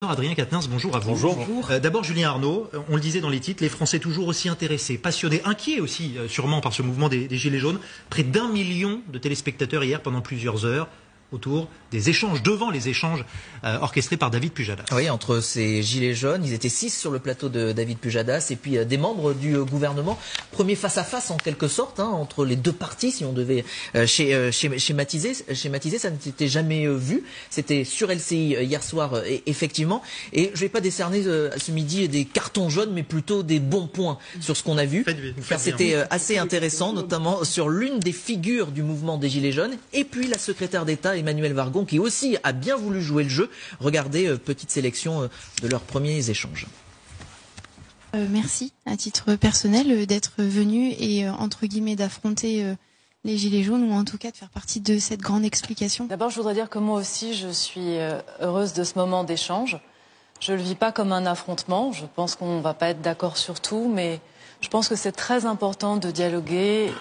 Adrien Quatennens, bonjour à vous. Bonjour. D'abord Julien Arnaud, on le disait dans les titres, les Français toujours aussi intéressés, passionnés, inquiets aussi sûrement par ce mouvement des Gilets jaunes. Près d'1 million de téléspectateurs hier pendant plusieurs heures autour des échanges, devant les échanges orchestrés par David Pujadas. Oui, entre ces gilets jaunes, ils étaient 6 sur le plateau de David Pujadas et puis des membres du gouvernement. Premier face-à-face en quelque sorte, entre les deux partis, si on devait schématiser, ça n'était jamais vu. C'était sur LCI hier soir, effectivement. Et je ne vais pas décerner ce midi des cartons jaunes, mais plutôt des bons points sur ce qu'on a vu. Car c'était assez intéressant, notamment sur l'une des figures du mouvement des gilets jaunes. Et puis la secrétaire d'État, Emmanuelle Wargon, qui aussi a bien voulu jouer le jeu. Regardez, petite sélection de leurs premiers échanges. Merci, à titre personnel, d'être venu et, entre guillemets, d'affronter les Gilets jaunes, ou en tout cas de faire partie de cette grande explication. D'abord, je voudrais dire que moi aussi, je suis heureuse de ce moment d'échange. Je ne le vis pas comme un affrontement. Je pense qu'on ne va pas être d'accord sur tout, mais je pense que c'est très important de dialoguer.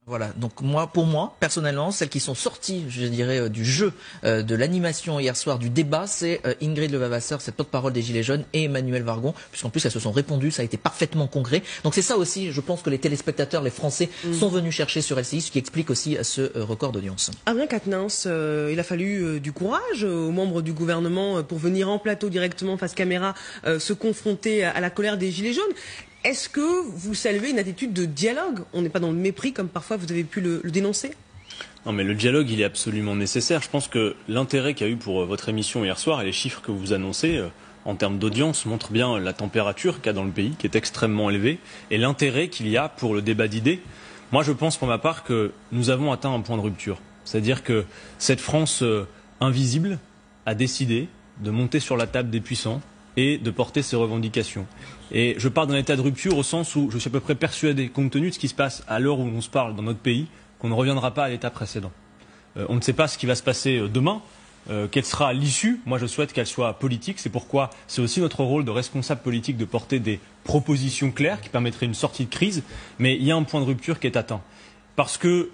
Voilà, donc pour moi, personnellement, celles qui sont sorties, je dirais, du jeu, de l'animation hier soir, du débat, c'est Ingrid Levavasseur, cette porte-parole des Gilets jaunes, et Emmanuelle Wargon, puisqu'en plus elles se sont répondues, ça a été parfaitement concret. Donc c'est ça aussi, je pense que les téléspectateurs, les Français, sont venus chercher sur LCI, ce qui explique aussi ce record d'audience. Adrien Quatennens, il a fallu du courage aux membres du gouvernement pour venir en plateau directement face caméra, se confronter à la colère des Gilets jaunes. Est-ce que vous saluez une attitude de dialogue? On n'est pas dans le mépris comme parfois vous avez pu le dénoncer? Non, mais le dialogue, il est absolument nécessaire. Je pense que l'intérêt qu'il y a eu pour votre émission hier soir et les chiffres que vous annoncez en termes d'audience montrent bien la température qu'il y a dans le pays, qui est extrêmement élevée, et l'intérêt qu'il y a pour le débat d'idées. Moi, je pense pour ma part que nous avons atteint un point de rupture. C'est-à-dire que cette France invisible a décidé de monter sur la table des puissants et de porter ses revendications. Et je pars d'un état de rupture au sens où je suis à peu près persuadé, compte tenu de ce qui se passe à l'heure où on se parle dans notre pays, qu'on ne reviendra pas à l'état précédent. On ne sait pas ce qui va se passer demain, quelle sera l'issue. Moi, je souhaite qu'elle soit politique. C'est pourquoi c'est aussi notre rôle de responsable politique de porter des propositions claires qui permettraient une sortie de crise. Mais il y a un point de rupture qui est atteint. Parce que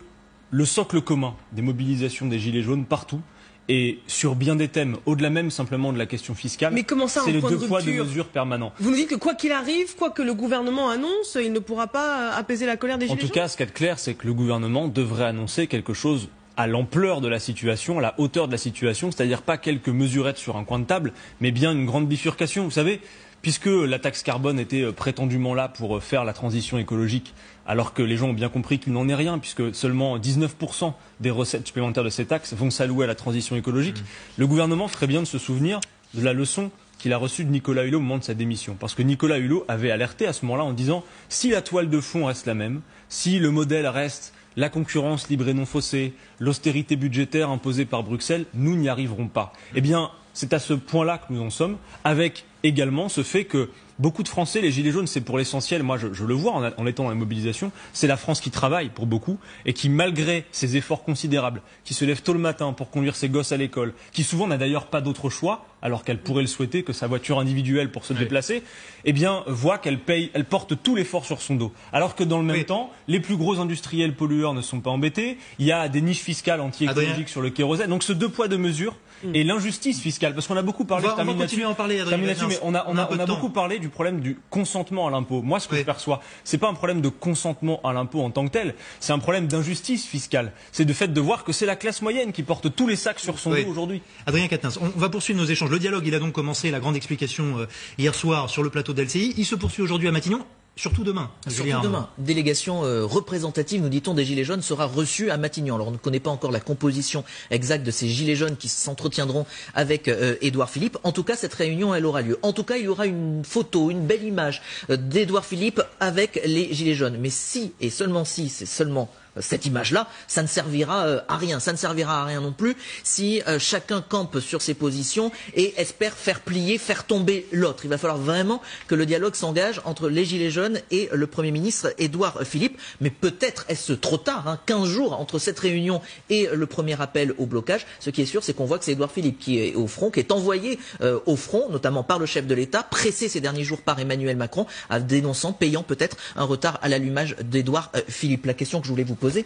le socle commun des mobilisations des Gilets jaunes partout, et sur bien des thèmes, au-delà même simplement de la question fiscale, c'est le deux poids, deux mesures permanent. Vous nous dites que quoi qu'il arrive, quoi que le gouvernement annonce, il ne pourra pas apaiser la colère des Gilets jaunes? En tout cas, ce qu'il y a de clair, c'est que le gouvernement devrait annoncer quelque chose à l'ampleur de la situation, à la hauteur de la situation, c'est-à-dire pas quelques mesurettes sur un coin de table, mais bien une grande bifurcation. Vous savez, puisque la taxe carbone était prétendument là pour faire la transition écologique, alors que les gens ont bien compris qu'il n'en est rien, puisque seulement 19% des recettes supplémentaires de ces taxes vont s'allouer à la transition écologique, le gouvernement ferait bien de se souvenir de la leçon qu'il a reçue de Nicolas Hulot au moment de sa démission. Parce que Nicolas Hulot avait alerté à ce moment-là en disant « si la toile de fond reste la même, si le modèle reste la concurrence libre et non faussée, l'austérité budgétaire imposée par Bruxelles, nous n'y arriverons pas. » Eh bien, c'est à ce point-là que nous en sommes, avec également ce fait que beaucoup de Français, les Gilets jaunes, c'est pour l'essentiel, moi je le vois en étant dans la mobilisation, c'est la France qui travaille pour beaucoup et qui, malgré ses efforts considérables, qui se lève tôt le matin pour conduire ses gosses à l'école, qui souvent n'a d'ailleurs pas d'autre choix, alors qu'elle pourrait le souhaiter, que sa voiture individuelle pour se déplacer, eh bien, voit qu'elle paye, elle porte tout l'effort sur son dos. Alors que dans le même temps, les plus gros industriels pollueurs ne sont pas embêtés, il y a des niches fiscales anti-écologiques sur le kérosène, donc ce deux poids deux mesures, et l'injustice fiscale, parce qu'on a beaucoup parlé, on va continuer à en parler, Adrien, mais on a beaucoup parlé du problème du consentement à l'impôt. Moi, ce que je perçois, c'est pas un problème de consentement à l'impôt en tant que tel, c'est un problème d'injustice fiscale. C'est le fait de voir que c'est la classe moyenne qui porte tous les sacs sur son dos aujourd'hui. Adrien Quatennens, on va poursuivre nos échanges. Le dialogue, il a donc commencé, la grande explication hier soir sur le plateau d'LCI. Il se poursuit aujourd'hui à Matignon. Surtout demain. Surtout demain. Délégation représentative, nous dit-on, des Gilets jaunes sera reçue à Matignon. Alors on ne connaît pas encore la composition exacte de ces Gilets jaunes qui s'entretiendront avec Édouard Philippe. En tout cas, cette réunion, elle aura lieu. En tout cas, il y aura une photo, une belle image d'Édouard Philippe avec les Gilets jaunes. Mais si, et seulement si, c'est seulement cette image-là, ça ne servira à rien. Ça ne servira à rien non plus si chacun campe sur ses positions et espère faire plier, faire tomber l'autre. Il va falloir vraiment que le dialogue s'engage entre les Gilets jaunes et le Premier ministre Édouard Philippe. Mais peut-être est-ce trop tard, 15 jours entre cette réunion et le premier appel au blocage. Ce qui est sûr, c'est qu'on voit que c'est Édouard Philippe qui est au front, qui est envoyé au front, notamment par le chef de l'État, pressé ces derniers jours par Emmanuel Macron, dénonçant, payant peut-être un retard à l'allumage d'Édouard Philippe. La question que je voulais vous poser, poser.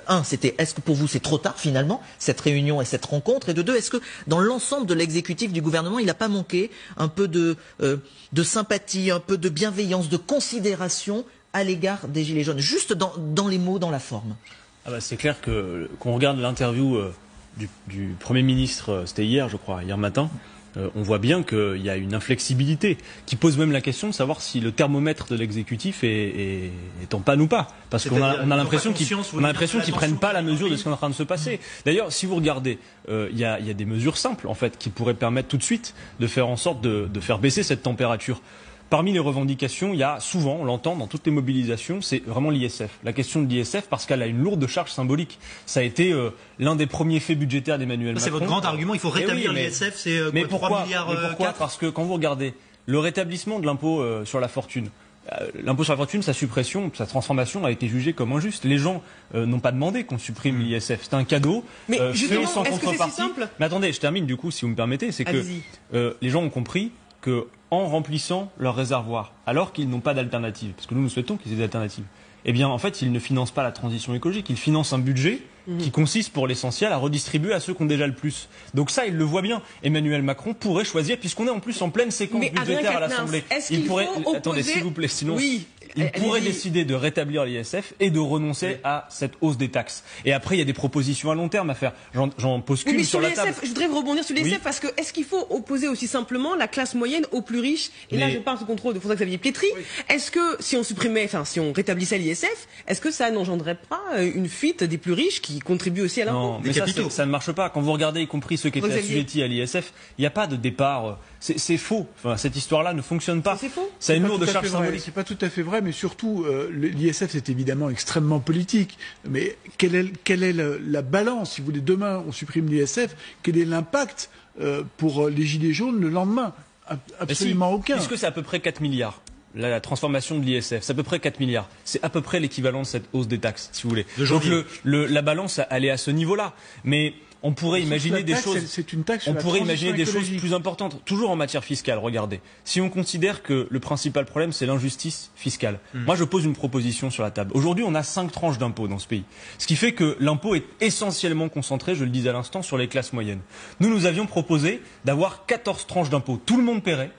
Un, c'était est-ce que pour vous c'est trop tard finalement, cette réunion et cette rencontre? Et de deux, est-ce que dans l'ensemble de l'exécutif du gouvernement, il n'a pas manqué un peu de sympathie, un peu de bienveillance, de considération à l'égard des Gilets jaunes, juste dans les mots, dans la forme? C'est clair qu'on regarde l'interview du Premier ministre, c'était hier, je crois, hier matin, on voit bien qu'il y a une inflexibilité qui pose même la question de savoir si le thermomètre de l'exécutif est en panne ou pas. Parce qu'on a l'impression qu'ils ne prennent pas la mesure de ce qui est en train de se passer. D'ailleurs, si vous regardez, il y a des mesures simples en fait qui pourraient permettre tout de suite de faire en sorte de faire baisser cette température. Parmi les revendications, il y a souvent, on l'entend dans toutes les mobilisations, c'est vraiment l'ISF. La question de l'ISF, parce qu'elle a une lourde charge symbolique. Ça a été l'un des premiers faits budgétaires d'Emmanuel Macron. C'est votre grand argument, il faut rétablir l'ISF, c'est quoi, 3 milliards 4 ? Parce que quand vous regardez le rétablissement de l'impôt sur la fortune, l'impôt sur la fortune, sa suppression, sa transformation a été jugée comme injuste. Les gens n'ont pas demandé qu'on supprime l'ISF. C'est un cadeau mais fait sans est-ce contrepartie. que c'est si simple ? Mais attendez, je termine du coup, si vous me permettez. C'est que les gens ont compris que en remplissant leur réservoir, alors qu'ils n'ont pas d'alternative, parce que nous souhaitons qu'ils aient des alternatives, eh bien en fait ils ne financent pas la transition écologique, ils financent un budget qui consiste pour l'essentiel à redistribuer à ceux qui ont déjà le plus. Donc ça, ils le voient bien. Emmanuel Macron pourrait choisir, puisqu'on est en plus en pleine séquence budgétaire à l'Assemblée. Attendez, s'il vous plaît, sinon... Oui. Il pourrait décider de rétablir l'ISF et de renoncer à cette hausse des taxes. Et après, il y a des propositions à long terme à faire. J'en pose qu'une sur la table. Je voudrais rebondir sur l'ISF parce que est-ce qu'il faut opposer aussi simplement la classe moyenne aux plus riches? Et là, je parle sous contrôle de François-Xavier Plétry. Est-ce que si on rétablissait l'ISF, est-ce que ça n'engendrerait pas une fuite des plus riches qui contribuent aussi à l'impôt? Non, mais ça ne marche pas. Quand vous regardez, y compris ceux qui étaient assujettis à l'ISF, il n'y a pas de départ. C'est faux. Enfin, cette histoire-là ne fonctionne pas. C'est faux. Ça a une lourde charge symbolique. C'est pas tout à fait vrai, mais surtout, l'ISF c'est évidemment extrêmement politique. Mais quelle est la balance? Si vous voulez, demain on supprime l'ISF, quel est l'impact pour les Gilets jaunes le lendemain? Absolument aucun. Puisque c'est à peu près 4 milliards. La transformation de l'ISF, c'est à peu près 4 milliards. C'est à peu près l'équivalent de cette hausse des taxes, si vous voulez. Donc la balance, elle est à ce niveau-là. Mais on pourrait imaginer des choses. C'est une taxe sur on la pourrait imaginer des transition choses plus importantes. Toujours en matière fiscale, regardez. Si on considère que le principal problème, c'est l'injustice fiscale. Moi, je pose une proposition sur la table. Aujourd'hui, on a 5 tranches d'impôts dans ce pays. Ce qui fait que l'impôt est essentiellement concentré, je le disais à l'instant, sur les classes moyennes. Nous avions proposé d'avoir 14 tranches d'impôts. Tout le monde paierait,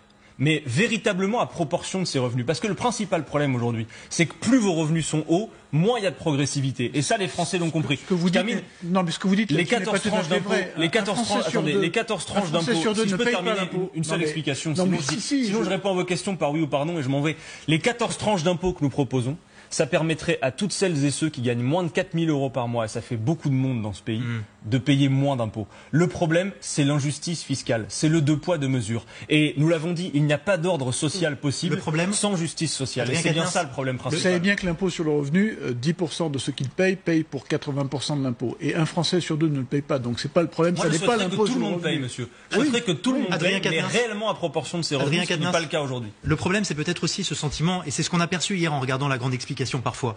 mais véritablement à proportion de ses revenus. Parce que le principal problème aujourd'hui, c'est que plus vos revenus sont hauts, moins il y a de progressivité. Et ça, les Français l'ont compris. Ce que vous dites, les 14 tranches d'impôts, les 14 tranches d'impôts, si je peux terminer une seule explication, sinon je réponds à vos questions par oui ou par non et je m'en vais. Les 14 tranches d'impôts que nous proposons, ça permettrait à toutes celles et ceux qui gagnent moins de 4 000 € par mois, et ça fait beaucoup de monde dans ce pays, de payer moins d'impôts. Le problème, c'est l'injustice fiscale. C'est le 2 poids, 2 mesures. Et nous l'avons dit, il n'y a pas d'ordre social possible sans justice sociale. Et c'est bien ça le problème principal. Vous savez bien que l'impôt sur le revenu, 10% de ceux qui le payent pour 80% de l'impôt. Et un Français sur 2 ne le paye pas. Donc c'est pas le problème. Moi, ça n'est pas l'impôt sur le revenu. Tout le monde paye, monsieur. Je souhaiterais que tout le monde paye, mais réellement à proportion de ses revenus, ce qui n'est pas le cas aujourd'hui. Le problème, c'est peut-être aussi ce sentiment, et c'est ce qu'on a perçu hier en regardant la grande explication parfois.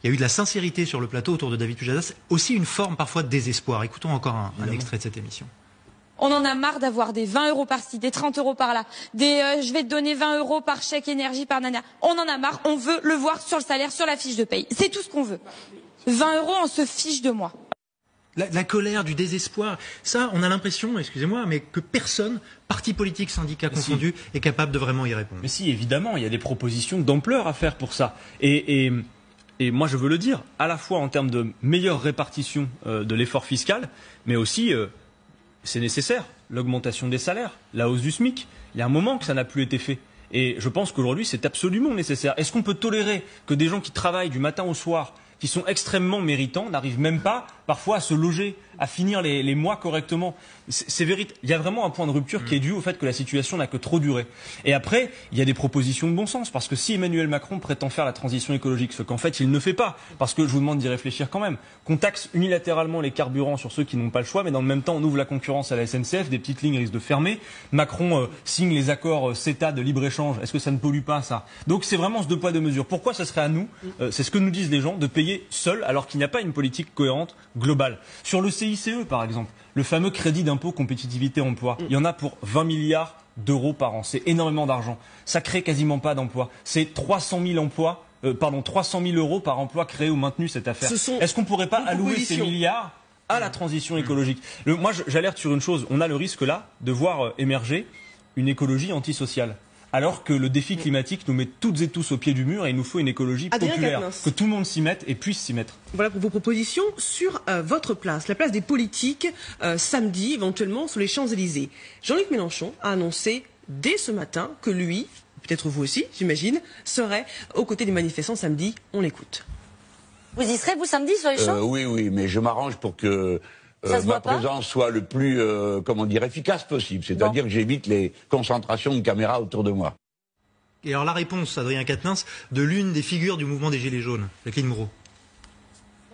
Il y a eu de la sincérité sur le plateau autour de David Pujadas, aussi une forme parfois de désespoir. Écoutons encore un extrait de cette émission. On en a marre d'avoir des 20 € par-ci, des 30 € par-là, je vais te donner 20 € par chèque énergie par nana. On en a marre, on veut le voir sur le salaire, sur la fiche de paye. C'est tout ce qu'on veut. 20 €, on se fiche de moi. La colère, du désespoir, ça, on a l'impression, excusez-moi, mais que personne, parti politique, syndicat confondu, est capable de vraiment y répondre. Mais si, évidemment, il y a des propositions d'ampleur à faire pour ça. Et moi, je veux le dire, à la fois en termes de meilleure répartition de l'effort fiscal, mais aussi, c'est nécessaire, l'augmentation des salaires, la hausse du SMIC. Il y a un moment que ça n'a plus été fait. Et je pense qu'aujourd'hui, c'est absolument nécessaire. Est-ce qu'on peut tolérer que des gens qui travaillent du matin au soir, qui sont extrêmement méritants, n'arrivent même pas parfois à se loger, à finir les mois correctement? Il y a vraiment un point de rupture qui est dû au fait que la situation n'a que trop duré. Et après, il y a des propositions de bon sens, parce que si Emmanuel Macron prétend faire la transition écologique, ce qu'en fait il ne fait pas, parce que je vous demande d'y réfléchir quand même, qu'on taxe unilatéralement les carburants sur ceux qui n'ont pas le choix, mais dans le même temps on ouvre la concurrence à la SNCF, des petites lignes risquent de fermer, Macron signe les accords CETA de libre-échange, est-ce que ça ne pollue pas ça? Donc c'est vraiment ce 2 poids 2 mesures. Pourquoi ce serait à nous, c'est ce que nous disent les gens, de payer seul alors qu'il n'y a pas une politique cohérente, globale? Sur le CICE par exemple, le fameux crédit d'impôt compétitivité emploi, il y en a pour 20 milliards d'euros par an. C'est énormément d'argent. Ça crée quasiment pas d'emplois. C'est 300 000 emplois 300 000 euros par emploi créé ou maintenu cette affaire. Est-ce qu'on ne pourrait pas allouer ces milliards à la transition écologique? Moi, j'alerte sur une chose. On a le risque là de voir émerger une écologie antisociale. Alors que le défi climatique nous met toutes et tous au pied du mur et il nous faut une écologie populaire, que tout le monde s'y mette et puisse s'y mettre. Voilà pour vos propositions sur votre place, la place des politiques, samedi, éventuellement, sur les Champs-Élysées. Jean-Luc Mélenchon a annoncé dès ce matin que lui, peut-être vous aussi, j'imagine, serait aux côtés des manifestants samedi. On l'écoute. Vous y serez, vous, samedi, sur les Champs? Oui, mais je m'arrange pour que ma présence soit le plus, efficace possible. C'est-à-dire que j'évite les concentrations de caméras autour de moi. Et alors la réponse, Adrien Quatennens, de l'une des figures du mouvement des Gilets jaunes, Jacqueline Moreau.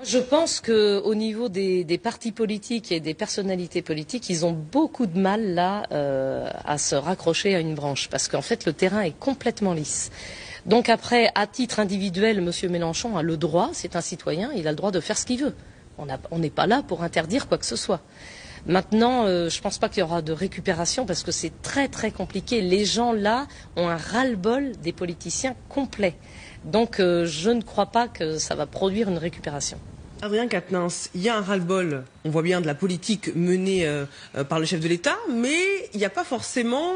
Je pense qu'au niveau des partis politiques et des personnalités politiques, ils ont beaucoup de mal là à se raccrocher à une branche, parce qu'en fait le terrain est complètement lisse. Donc après, à titre individuel, M. Mélenchon a le droit, c'est un citoyen, il a le droit de faire ce qu'il veut. On n'est pas là pour interdire quoi que ce soit. Maintenant, je ne pense pas qu'il y aura de récupération parce que c'est très très compliqué. Les gens là ont un ras-le-bol des politiciens complet. Donc je ne crois pas que ça va produire une récupération. Adrien Quatennens, il y a un ras-le-bol, on voit bien, de la politique menée par le chef de l'État, mais il n'y a pas forcément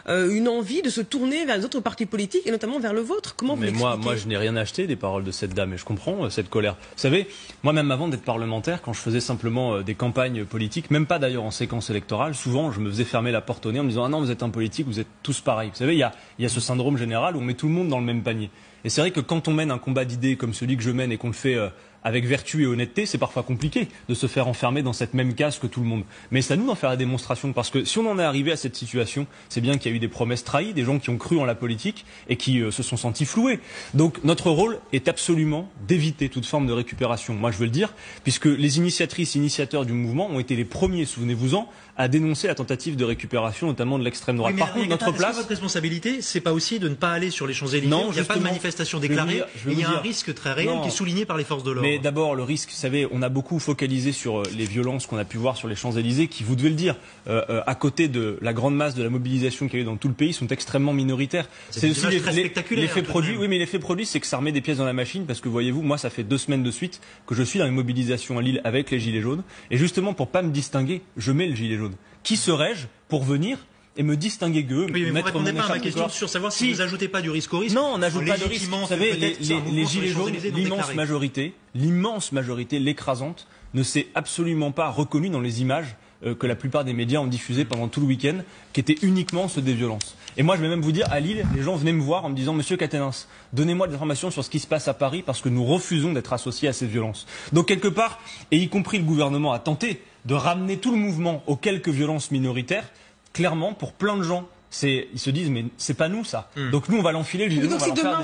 une envie de se tourner vers les autres partis politiques, et notamment vers le vôtre. Comment vous l'expliquez ? Moi, je n'ai rien acheté des paroles de cette dame, et je comprends cette colère. Vous savez, moi-même avant d'être parlementaire, quand je faisais simplement des campagnes politiques, même pas d'ailleurs en séquence électorale, souvent je me faisais fermer la porte au nez en me disant « Ah non, vous êtes un politique, vous êtes tous pareils ». Vous savez, il y a ce syndrome général où on met tout le monde dans le même panier. Et c'est vrai que quand on mène un combat d'idées comme celui que je mène et qu'on le fait avec vertu et honnêteté, c'est parfois compliqué de se faire enfermer dans cette même case que tout le monde. Mais c'est à nous d'en faire la démonstration, parce que si on en est arrivé à cette situation, c'est bien qu'il y a eu des promesses trahies, des gens qui ont cru en la politique et qui se sont sentis floués. Donc notre rôle est absolument d'éviter toute forme de récupération. Moi je veux le dire, puisque les initiatrices, initiateurs du mouvement ont été les premiers, souvenez-vous-en, à dénoncer la tentative de récupération, notamment de l'extrême droite. Oui, par contre, notre place... votre responsabilité, c'est pas aussi de ne pas aller sur les Champs-Élysées? Non, il n'y a pas de manifestation déclarée, il y a un risque très réel qui est souligné par les forces de l'ordre. Mais d'abord, le risque, vous savez, on a beaucoup focalisé sur les violences qu'on a pu voir sur les Champs-Élysées, qui, vous devez le dire, à côté de la grande masse de la mobilisation qu'il y a eu dans tout le pays, sont extrêmement minoritaires. C'est aussi l'effet produit. Oui, mais l'effet produit, c'est que ça remet des pièces dans la machine, parce que voyez-vous, moi, ça fait 2 semaines de suite que je suis dans les mobilisations à Lille avec les Gilets jaunes, et justement, pour pas me distinguer, je mets le gilet jaune. Qui serais-je pour venir et me distinguer d'eux? Oui, mais vous ne répondez pas à ma question sur savoir si vous n'ajoutez pas du risque au risque. Non, on n'ajoute pas de risque. Vous savez, les Gilets jaunes, l'immense majorité, l'écrasante, ne s'est absolument pas reconnue dans les images que la plupart des médias ont diffusées pendant tout le week-end, qui étaient uniquement ceux des violences. Et moi, je vais même vous dire, à Lille, les gens venaient me voir en me disant « Monsieur Quatennens, donnez-moi des informations sur ce qui se passe à Paris, parce que nous refusons d'être associés à ces violences. » Donc, quelque part, et y compris le gouvernement a tenté de ramener tout le mouvement aux quelques violences minoritaires, clairement, pour plein de gens. Ils se disent, mais c'est pas nous ça. Donc nous, on va l'enfiler. Donc si demain,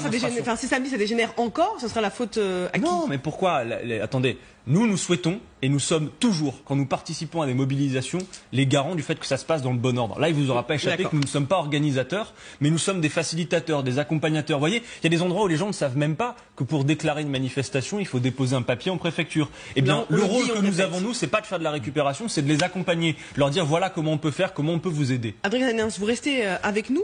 si samedi ça dégénère encore, ce sera la faute à qui? Non, mais pourquoi? Attendez, nous souhaitons, et nous sommes toujours, quand nous participons à des mobilisations, les garants du fait que ça se passe dans le bon ordre. Là, il vous aura pas échappé que nous ne sommes pas organisateurs, mais nous sommes des facilitateurs, des accompagnateurs. Vous voyez, il y a des endroits où les gens ne savent même pas que pour déclarer une manifestation, il faut déposer un papier en préfecture. Eh bien, le rôle que nous avons, nous, c'est pas de faire de la récupération, c'est de les accompagner, leur dire voilà comment on peut faire, comment on peut vous aider. Adrien Quatennens, vous restez avec nous.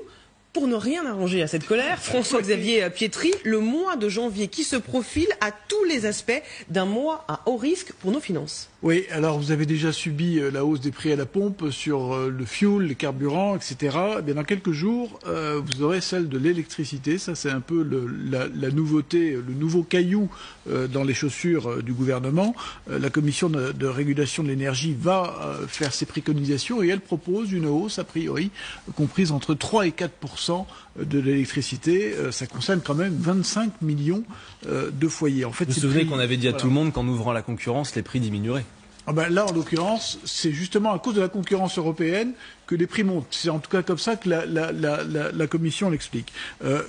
Pour ne rien arranger à cette colère, François-Xavier Pietri, le mois de janvier qui se profile à tous les aspects d'un mois à haut risque pour nos finances. Oui, alors vous avez déjà subi la hausse des prix à la pompe sur le fuel, les carburants, etc. Eh bien, dans quelques jours, vous aurez celle de l'électricité. Ça, c'est un peu la nouveauté, le nouveau caillou dans les chaussures du gouvernement. La commission de régulation de l'énergie va faire ses préconisations et elle propose une hausse, a priori, comprise entre 3 et 4% de l'électricité. Ça concerne quand même 25 millions de foyers. En fait, vous vous souvenez qu'on avait dit à tout le monde qu'en ouvrant la concurrence, les prix diminueraient? Ah ben là, en l'occurrence, c'est justement à cause de la concurrence européenne que les prix montent. C'est en tout cas comme ça que la Commission l'explique.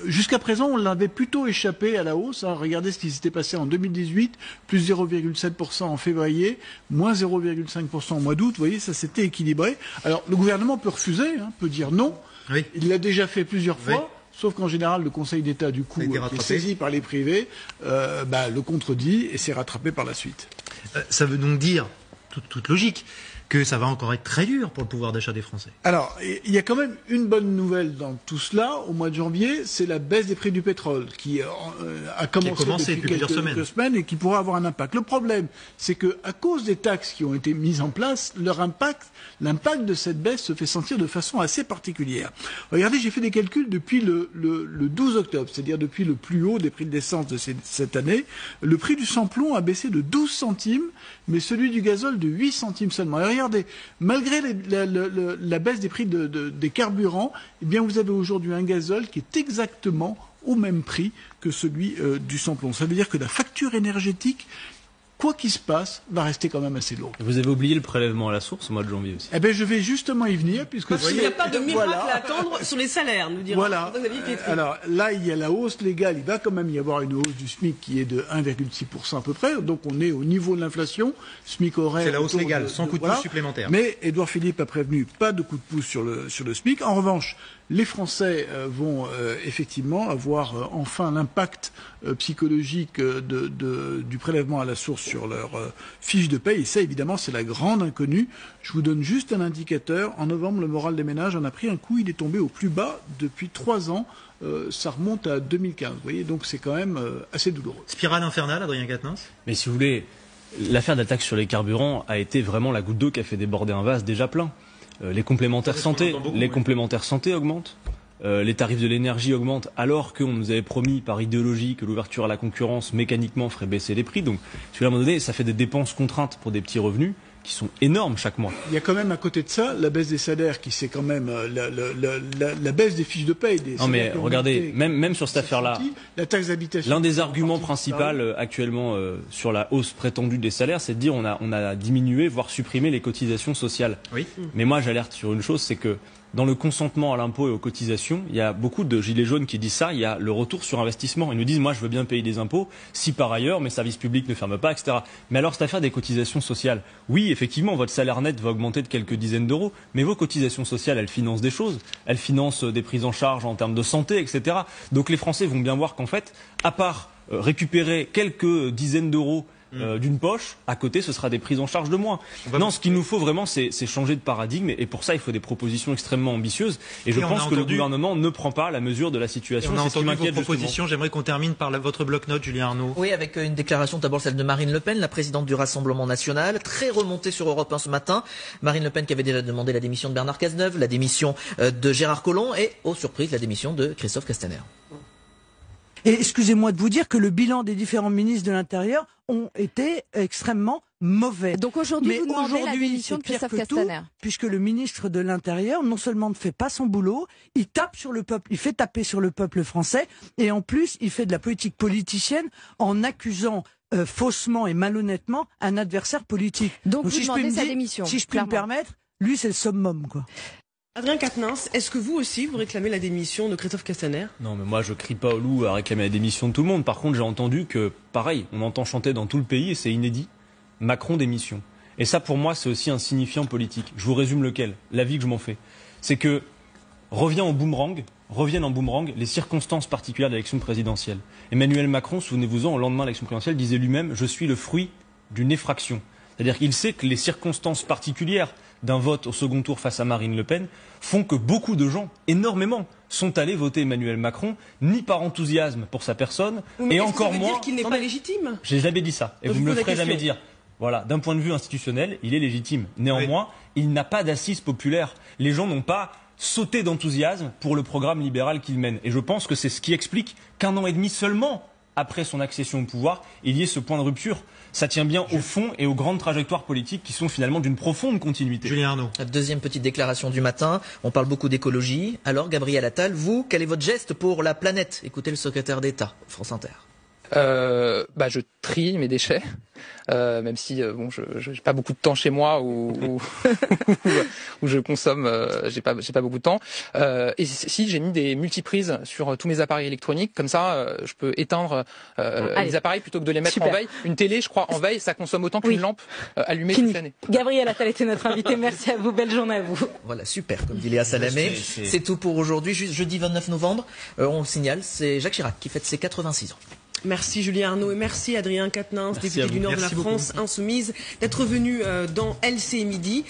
Jusqu'à présent, on l'avait plutôt échappé à la hausse. Regardez ce qui s'était passé en 2018, plus 0,7% en février, moins 0,5% au mois d'août. Vous voyez, ça s'était équilibré. Alors, le gouvernement peut refuser, peut dire non. Oui. Il l'a déjà fait plusieurs fois. Oui. Sauf qu'en général, le Conseil d'État, du coup, qui est saisi par les privés, le contredit et s'est rattrapé par la suite. Ça veut donc dire, toute logique, que ça va encore être très dur pour le pouvoir d'achat des Français. Alors, il y a quand même une bonne nouvelle dans tout cela. Au mois de janvier, c'est la baisse des prix du pétrole qui a commencé depuis quelques semaines et qui pourra avoir un impact. Le problème, c'est que à cause des taxes qui ont été mises en place, l'impact de cette baisse se fait sentir de façon assez particulière. Regardez, j'ai fait des calculs depuis le 12 octobre, c'est-à-dire depuis le plus haut des prix de l'essence de cette année. Le prix du sans-plomb a baissé de 12 centimes, mais celui du gazole de 8 centimes seulement. Et regardez, malgré la baisse des prix des carburants, eh bien vous avez aujourd'hui un gazole qui est exactement au même prix que celui du sans-plomb. Ça veut dire que la facture énergétique, quoi qu'il se passe, va rester quand même assez lourde. Vous avez oublié le prélèvement à la source au mois de janvier aussi. Eh bien, je vais justement y venir, puisque... Parce qu'il n'y a pas de miracle à attendre sur les salaires, nous dirons. Voilà. Alors là, il y a la hausse légale. Il va quand même y avoir une hausse du SMIC qui est de 1,6% à peu près. Donc on est au niveau de l'inflation. SMIC horaire... C'est la hausse légale, sans coup de pouce supplémentaire. Mais Édouard Philippe a prévenu, pas de coup de pouce sur le SMIC. En revanche, les Français vont effectivement avoir enfin l'impact psychologique du prélèvement à la source sur leur fiche de paye. Et ça, évidemment, c'est la grande inconnue. Je vous donne juste un indicateur. En novembre, le moral des ménages en a pris un coup. Il est tombé au plus bas depuis 3 ans. Ça remonte à 2015. Vous voyez, donc c'est quand même assez douloureux. Spirale infernale, Adrien Quatennens. Mais si vous voulez, l'affaire de la taxe sur les carburants a été vraiment la goutte d'eau qui a fait déborder un vase déjà plein. Les complémentaires santé augmentent. Les tarifs de l'énergie augmentent alors qu'on nous avait promis par idéologie que l'ouverture à la concurrence mécaniquement ferait baisser les prix. Donc, à un moment donné, ça fait des dépenses contraintes pour des petits revenus qui sont énormes chaque mois. Il y a quand même à côté de ça la baisse des salaires qui c'est quand même la baisse des fiches de paye. Non mais regardez, même sur cette affaire-là, la taxe d'habitation. L'un des arguments principaux actuellement sur la hausse prétendue des salaires, c'est de dire on a diminué, voire supprimé les cotisations sociales. Oui. Mais moi j'alerte sur une chose, c'est que dans le consentement à l'impôt et aux cotisations, il y a beaucoup de gilets jaunes qui disent ça, il y a le retour sur investissement. Ils nous disent, moi je veux bien payer des impôts, si par ailleurs mes services publics ne ferment pas, etc. Mais alors cette affaire des cotisations sociales, oui, effectivement, votre salaire net va augmenter de quelques dizaines d'euros, mais vos cotisations sociales, elles financent des choses, elles financent des prises en charge en termes de santé, etc. Donc les Français vont bien voir qu'en fait, à part récupérer quelques dizaines d'euros d'une poche, à côté ce sera des prises en charge de moins. Non, ce qu'il nous faut vraiment c'est changer de paradigme et pour ça il faut des propositions extrêmement ambitieuses et je pense que le gouvernement ne prend pas la mesure de la situation. On a entendu vos propositions, justement. J'aimerais qu'on termine par votre bloc-notes, Julien Arnaud. Oui, avec une déclaration d'abord celle de Marine Le Pen, la présidente du Rassemblement National, très remontée sur Europe 1 ce matin. Marine Le Pen qui avait déjà demandé la démission de Bernard Cazeneuve, la démission de Gérard Collomb et, aux surprises, la démission de Christophe Castaner. Et excusez-moi de vous dire que le bilan des différents ministres de l'Intérieur ont été extrêmement mauvais. Donc aujourd'hui, vous demandez la démission de Christophe Castaner. Puisque le ministre de l'Intérieur, non seulement ne fait pas son boulot, il tape sur le peuple, il fait taper sur le peuple français, et en plus, il fait de la politique politicienne en accusant faussement et malhonnêtement un adversaire politique. Donc vous demandez sa démission. Si je puis me permettre, lui c'est le summum, quoi. Adrien Quatennens, est-ce que vous aussi, vous réclamez la démission de Christophe Castaner? Non, mais moi, je crie pas au loup à réclamer la démission de tout le monde. Par contre, j'ai entendu que, pareil, on entend chanter dans tout le pays, et c'est inédit, Macron démission. Et ça, pour moi, c'est aussi un signifiant politique. Je vous résume lequel, l'avis que je m'en fais. C'est que reviennent en boomerang les circonstances particulières de l'élection présidentielle. Emmanuel Macron, souvenez-vous-en, au lendemain de l'élection présidentielle, disait lui-même « Je suis le fruit d'une effraction ». C'est-à-dire qu'il sait que les circonstances particulières d'un vote au second tour face à Marine Le Pen font que beaucoup de gens, énormément, sont allés voter Emmanuel Macron, ni par enthousiasme pour sa personne, mais et encore ça veut moins... dire qu'il n'est pas légitime. J'ai jamais dit ça, et vous me le ferez jamais dire. Voilà, d'un point de vue institutionnel, il est légitime. Néanmoins, il n'a pas d'assise populaire. Les gens n'ont pas sauté d'enthousiasme pour le programme libéral qu'il mène. Et je pense que c'est ce qui explique qu'un an et demi seulement après son accession au pouvoir, il y ait ce point de rupture. Ça tient bien au fond et aux grandes trajectoires politiques qui sont finalement d'une profonde continuité. Julien Arnaud. Deuxième petite déclaration du matin. On parle beaucoup d'écologie. Alors, Gabriel Attal, vous, quel est votre geste pour la planète? Écoutez le secrétaire d'État, France Inter. Je trie mes déchets, même si je j'ai pas beaucoup de temps chez moi où je consomme, j'ai pas beaucoup de temps. Et si j'ai mis des multiprises sur tous mes appareils électroniques, comme ça, je peux éteindre les appareils plutôt que de les mettre en veille. Une télé, je crois, en veille, ça consomme autant qu'une lampe allumée toute l'année. Gabriel Attal était notre invité. Merci à vous. Belle journée à vous. Voilà, super, comme dit Léa Salamé. C'est tout pour aujourd'hui. Jeudi 29 novembre, on le signale, c'est Jacques Chirac qui fête ses 86 ans. Merci Julien Arnaud et merci Adrien Quatennens, député du Nord de la France Insoumise, d'être venu dans LCI Midi.